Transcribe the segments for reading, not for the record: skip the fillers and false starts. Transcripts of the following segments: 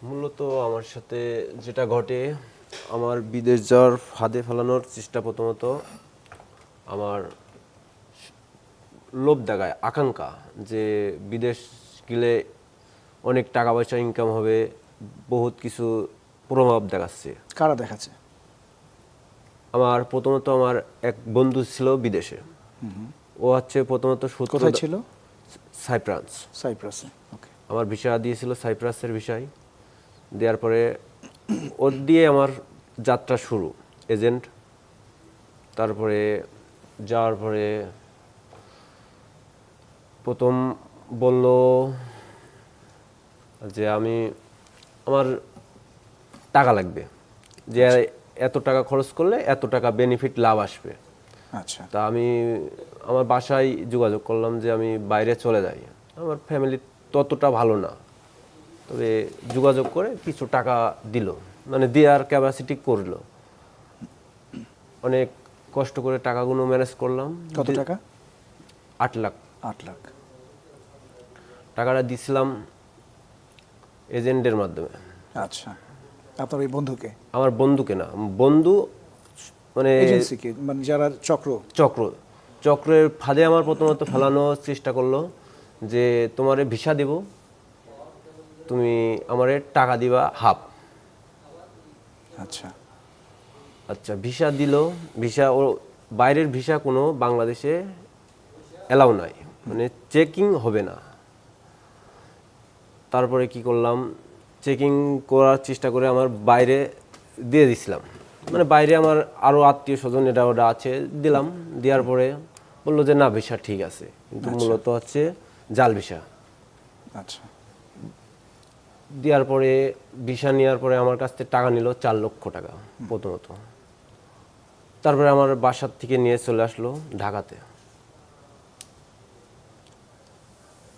মূলত আমার সাথে যেটা ঘটে, আমার বিদেশ যাওয়ার ফাঁদে ফেলানোর চেষ্টা প্রথমত আমার লোভ দেখায়, আকাঙ্ক্ষা যে বিদেশ গেলে অনেক টাকা পয়সা ইনকাম হবে, বহুত কিছু প্রভাব দেখাচ্ছে। কারা দেখাচ্ছে? আমার প্রথমত আমার এক বন্ধু ছিল বিদেশে। ও হচ্ছে প্রথমত কোথায় ছিল? সাইপ্রাস। সাইপ্রাসে। ওকে। আমার ভিসা দিয়েছিল সাইপ্রাসের ভিসায়। দেওয়ার পরে ওর দিয়ে আমার যাত্রা শুরু, এজেন্ট। তারপরে যাওয়ার পরে প্রথম বলল যে আমার টাকা লাগবে, যে এত টাকা খরচ করলে এত টাকা বেনিফিট লাভ আসবে। আচ্ছা। তা আমি আমার বাসায় যোগাযোগ করলাম যে আমি বাইরে চলে যাই। আমার ফ্যামিলি ততটা ভালো না, তবে যোগাযোগ করে কিছু টাকা দিল, মানে দেওয়ার ক্যাপাসিটি করলো। অনেক কষ্ট করে টাকাগুলো ম্যানেজ করলাম। কত টাকা? 8 লাখ। 8 লাখ। টাকাটা দিছিলাম এজেন্টের মাধ্যমে। আচ্ছা, আপনার ওই বন্ধুকে? আমার বন্ধুকে না, বন্ধু মানে এজেন্সিকে, মানে যারা চক্রের ফাঁদে আমার প্রথমত ফেলানোর চেষ্টা করলো যে তোমারে ভিসা দেব, তুমি আমারে টাকা দিবা হাফ। আচ্ছা আচ্ছা, ভিসা দিল। ভিসা ও বাইরের ভিসা কোনো বাংলাদেশে অ্যালাউ নাই, মানে চেকিং হবে না। তারপরে কি করলাম, চেকিং করার চেষ্টা করে আমার বাইরে দিয়ে দিছিলাম, মানে বাইরে আমার আরও আত্মীয় স্বজন এটা ওটা আছে, দিলাম। দেওয়ার পরে বললো যে না, ভিসা ঠিক আছে, কিন্তু মূলত হচ্ছে জাল ভিসা। আচ্ছা। দেওয়ার পরে ভিসা নেওয়ার পরে আমার কাছ থেকে টাকা নিল 4 লক্ষ টাকা প্রথমত। তারপরে আমার বাসার থেকে নিয়ে চলে আসলো ঢাকাতে।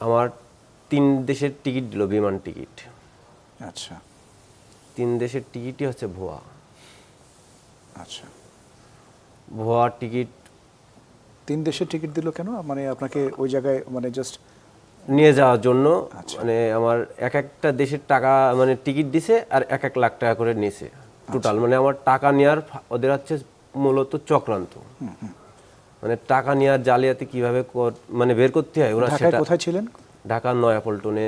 আমার 3 দেশের টিকিট দিল, বিমান টিকিট। আচ্ছা 3 দেশের টিকিটই হচ্ছে ভুয়া। আচ্ছা। ভুয়া টিকিট 3 দেশের টিকিট দিল কেন? মানে আপনাকে ওই জায়গায় মানে জাস্ট নিয়ে যাওয়ার জন্য। আচ্ছা। মানে আমার একটা দেশের টাকা মানে টিকিট দিছে আর 1 লাখ টাকা করে নিয়েছে টোটাল। মানে আমার টাকা নেওয়ার ওদের হচ্ছে মূলত চক্রান্ত, মানে টাকা নেওয়ার জালিয়াতি কিভাবে মানে বের করতে হয় ওরা ঢাকায় সেটা। কোথায় ছিলেন? ঢাকা নয়াপল্টনে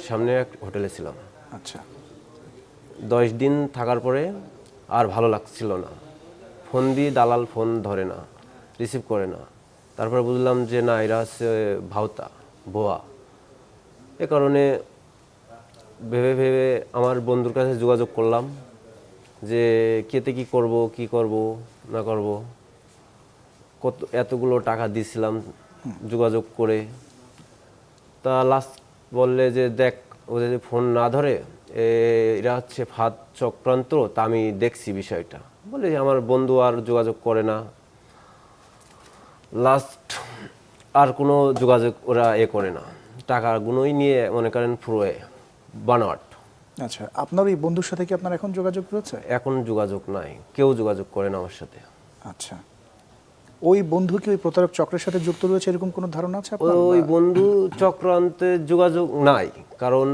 সামনে এক হোটেলে ছিলাম। আচ্ছা 10 দিন থাকার পরে আর ভালো লাগছিল না। ফোন দিয়ে দালাল ফোন ধরে না, রিসিভ করে না। তারপরে বুঝলাম যে না, এরা হচ্ছে ভাওতা, ভুয়া। এ কারণে ভেবে ভেবে আমার বন্ধুর কাছে যোগাযোগ করলাম যে কেতে কি করব না করব। এতগুলো টাকা দিয়েছিলাম যোগাযোগ করে। তা লাস্ট বললে যে দেখ, ও যদি ফোন না ধরে এরা হচ্ছে ফাঁদ চক্রান্ত, তা আমি দেখছি বিষয়টা। বলে আমার বন্ধু আর যোগাযোগ করে না। লাস্ট আর কোনো যোগাযোগ ওরা করে না, টাকাগুলোই নিয়ে মনে করেন পুরো বানোয়াট। আচ্ছা, আপনার ওই বন্ধুর সাথে কি আপনার এখন যোগাযোগ রয়েছে? এখন যোগাযোগ নাই, কেউ যোগাযোগ করে না আমার সাথে। আচ্ছা, ওই বন্ধু কি ওই প্রতারক চক্রের সাথে যুক্ত রয়েছে এরকম কোনো ধারণা আছে আপনার? ওই বন্ধু চক্রান্তে যোগাযোগ নাই, কারণ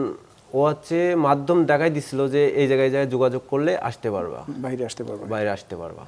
ও হচ্ছে মাধ্যম দেখাই দিছিল যে এই জায়গায় যোগাযোগ করলে আসতে পারবা, বাইরে আসতে পারবে? বাইরে আসতে পারবা।